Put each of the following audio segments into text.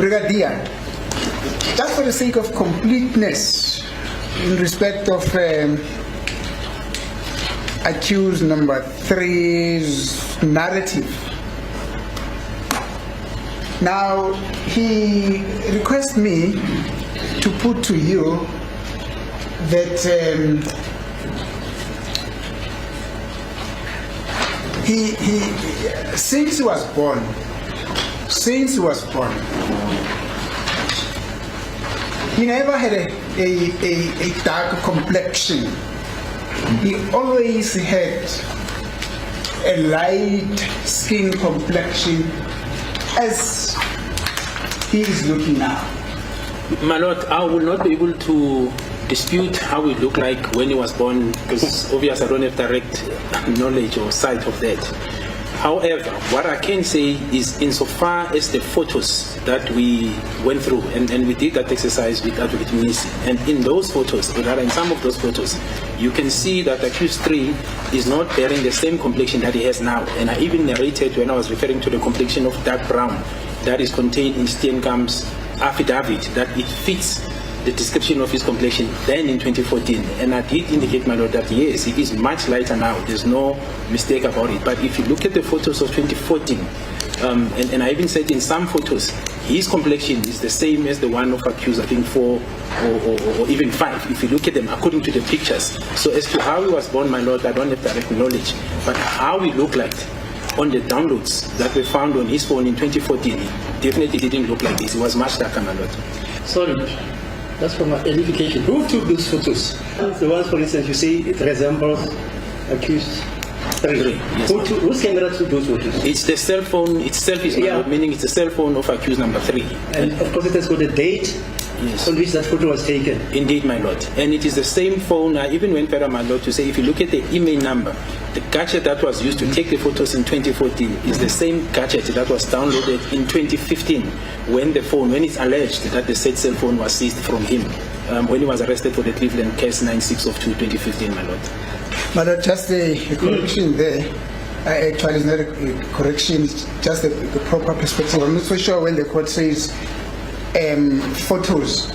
Brigadier, just for the sake of completeness, in respect of accused number 3's narrative. Now, he requests me to put to you that since he was born, he never had a dark complexion. He always had a light skin complexion as he is looking now. My Lord, I will not be able to dispute how he looked like when he was born, because obviously I don't have direct knowledge or sight of that. However, what I can say is, insofar as the photos that we went through, and we did that exercise with Advocate Mnisi, and in those photos, or rather in some of those photos, you can see that accused 3 is not bearing the same complexion that he has now. And I even narrated when I was referring to the complexion of dark brown that is contained in Steenkamp's affidavit, that it fits the description of his complexion then in 2014. And I did indicate, my Lord, that yes, it is much lighter now. There's no mistake about it. But if you look at the photos of 2014, and I even said in some photos, his complexion is the same as the one of accused, I think 4 or even 5, if you look at them according to the pictures. So as to how he was born, my Lord, I don't have direct knowledge. But how he looked like on the downloads that were found on his phone in 2014, he definitely didn't look like this. He was much darker, my Lord. Sorry, that's for my edification. Who took those photos? The ones, for instance, you say it resembles accused 3. Yes. Whose camera took those photos? It's the cell phone itself, is Yeah. meaning it's the cell phone of accused number 3. And of course it has got a date on which that photo was taken. Indeed, my Lord. And it is the same phone. I even went further, my Lord, to say if you look at the email number, the gadget that was used to take the photos in 2014 is the same gadget that was downloaded in 2015 when it's alleged that the said cell phone was seized from him when he was arrested for the Cleveland case 96 of 2015, my Lord. My Lord, just a correction there. Actually, it's not a correction, it's just the proper perspective. I'm not so sure when the court says photos,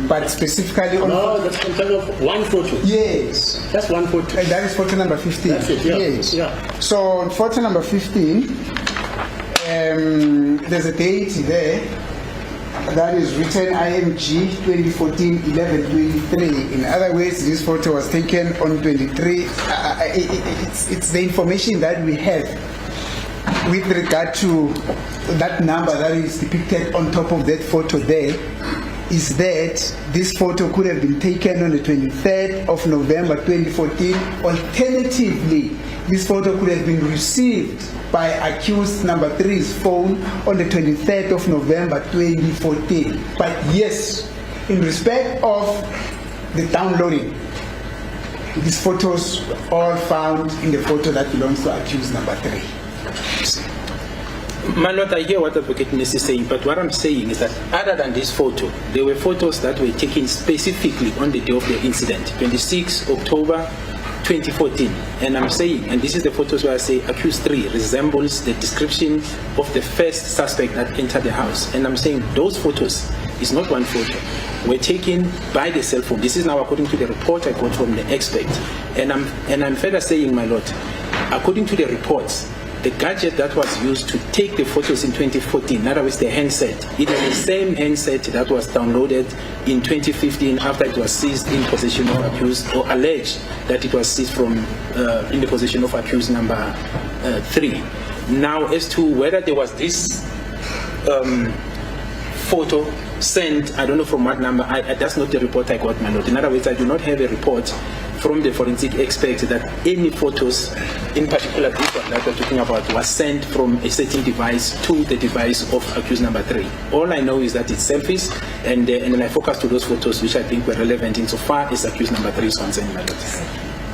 but specifically on... No, that's kind of one photo. Yes. That's one photo. And that is photo number 15. That's it, yeah. Yes. Yeah. So on photo number 15, there's a date there that is written IMG 2014-11-23. In other words, this photo was taken on 23. It's the information that we have with regard to that number that is depicted on top of that photo there, is that this photo could have been taken on the 23rd of November 2014. Alternatively, this photo could have been received by accused number 3's phone on the 23rd of November 2014. But yes, in respect of the downloading, these photos all found in the photo that belongs to accused number 3. My Lord, I hear what Advocate Mnisi is saying, but what I'm saying is that other than this photo, there were photos that were taken specifically on the day of the incident, 26 October 2014. And I'm saying, and this is the photos where I say accused 3 resembles the description of the first suspect that entered the house. And I'm saying those photos is not one photo, were taken by the cell phone. This is now according to the report I got from the expert. And I'm further saying, my Lord, according to the reports, the gadget that was used to take the photos in 2014, in other words, the handset, it is the same handset that was downloaded in 2015 after it was seized in possession of accused, or alleged that it was seized from in the possession of accused number 3. Now, as to whether there was this photo sent, I don't know from what number, that's not the report I got, my Lord. In other words, I do not have a report from the forensic expert that any photos, in particular this one that we're talking about, was sent from a certain device to the device of accused number 3. All I know is that it's selfies, and then I focus to those photos which I think were relevant insofar as accused number 3 is concerned, my Lord.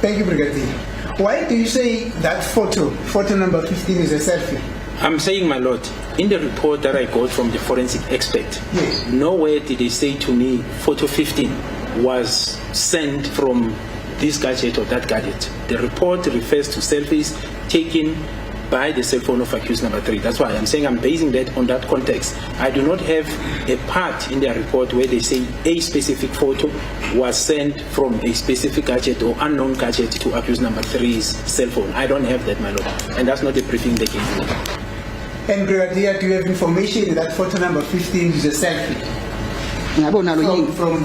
Thank you, Brigadier. Why do you say that photo number 15, is a selfie? I'm saying, my Lord, in the report that I got from the forensic expert, yes, nowhere did they say to me photo 15 was sent from this gadget or that gadget. The report refers to selfies taken by the cell phone of accused number 3. That's why I'm saying I'm basing that on that context. I do not have a part in their report where they say a specific photo was sent from a specific gadget or unknown gadget to accused number 3's cell phone. I don't have that, my lord, and that's not the briefing they gave me. And Brigadier, do you have information that photo number 15 is a selfie?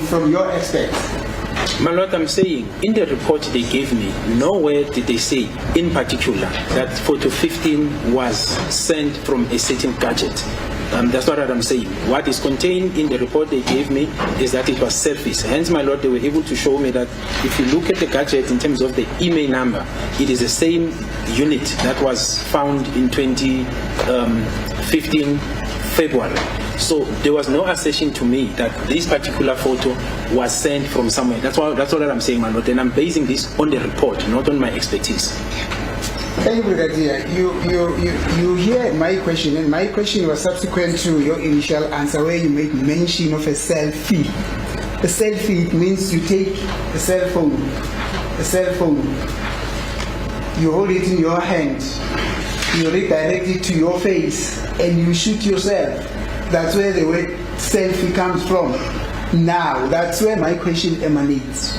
From your experts? My lord, I'm saying, in the report they gave me, nowhere did they say, in particular, that photo 15 was sent from a certain gadget. That's not what I'm saying. What is contained in the report they gave me is that it was selfies. Hence, my lord, they were able to show me that if you look at the gadget in terms of the email number, it is the same unit that was found in 2015 February. So there was no assertion to me that this particular photo was sent from somewhere. That's all that I'm saying, my lord. And I'm basing this on the report, not on my expertise. Thank you, Brigadier. You hear my question, and my question was subsequent to your initial answer where you made mention of a selfie. A selfie means you take a cell phone, you hold it in your hand, you redirect it to your face, and you shoot yourself. That's where the word selfie comes from. Now, that's where my question emanates.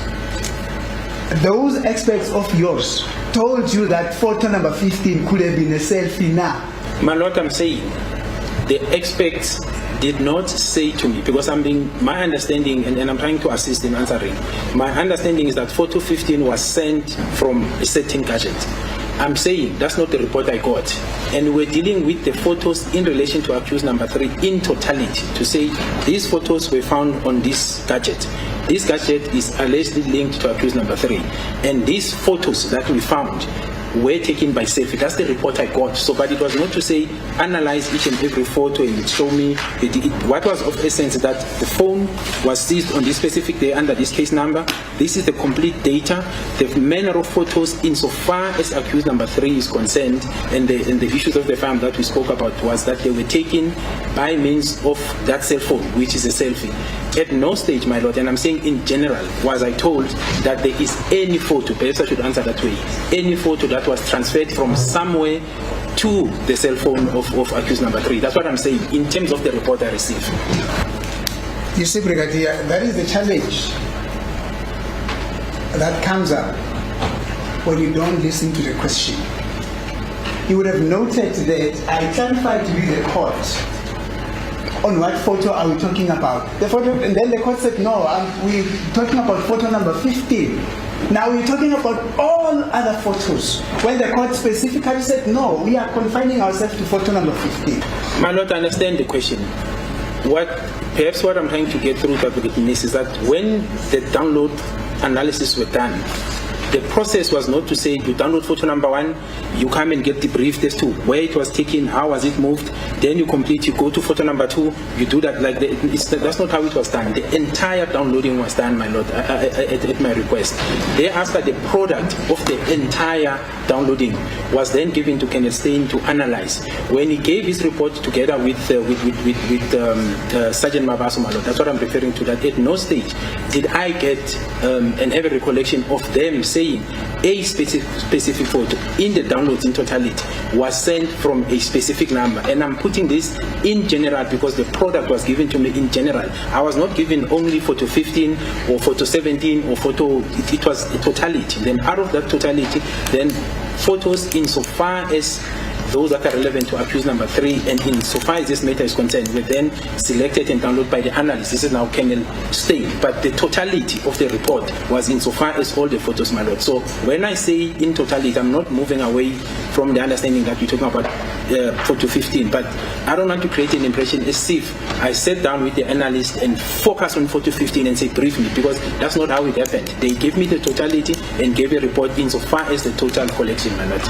Those experts of yours told you that photo number 15 could have been a selfie now. My lord, I'm saying, the experts did not say to me, because my understanding, and I'm trying to assist in answering, my understanding is that photo 15 was sent from a certain gadget. I'm saying that's not the report I got. And we're dealing with the photos in relation to accused number 3 in totality to say these photos were found on this gadget. This gadget is allegedly linked to accused number 3. And these photos that we found were taken by selfie. That's the report I got. So, but it was not to say analyze each and every photo and show me. What was of essence that the phone was seized on this specific day under this case number. This is the complete data. The manner of photos insofar as accused number 3 is concerned, and the issues of the farm that we spoke about was that they were taken by means of that cell phone, which is a selfie. At no stage, my lord, and I'm saying in general, was I told that there is any photo, perhaps I should answer that way, any photo that was transferred from somewhere to the cell phone of accused number 3. That's what I'm saying in terms of the report I received. You see, Brigadier, that is the challenge that comes up when you don't listen to the question. You would have noted that I clarified to you the court on what photo are we talking about. The photo, and then the court said, no, we're talking about photo number 15. Now we're talking about all other photos. When the court specifically said, no, we are confining ourselves to photo number 15. My lord, I understand the question. Perhaps what I'm trying to get through to Mnisi is that when the download analysis were done, the process was not to say you download photo number 1, you come and get debriefed as to where it was taken, how was it moved, then you complete, you go to photo number 2, you do that like that's not how it was done. The entire downloading was done, my lord, at my request. Thereafter, the product of the entire downloading was then given to Kenneth Stein to analyze. When he gave his report together with Sergeant Mabaso, my lord, that's what I'm referring to, that at no stage did I get an ever recollection of them saying a specific photo in the downloads in totality was sent from a specific number. And I'm putting this in general because the product was given to me in general. I was not given only photo 15 or photo 17 or photo, it was a totality. Then out of that totality, then photos insofar as those that are relevant to accused number 3 and insofar as this matter is concerned were then selected and downloaded by the analyst. This is now Kenneth Stein. But the totality of the report was insofar as all the photos, my lord. So when I say in totality, I'm not moving away from the understanding that we're talking about photo 15. But I don't want to create an impression as if I sat down with the analyst and focus on photo 15 and say brief me, because that's not how it happened. They gave me the totality and gave a report insofar as the total collection, my lord.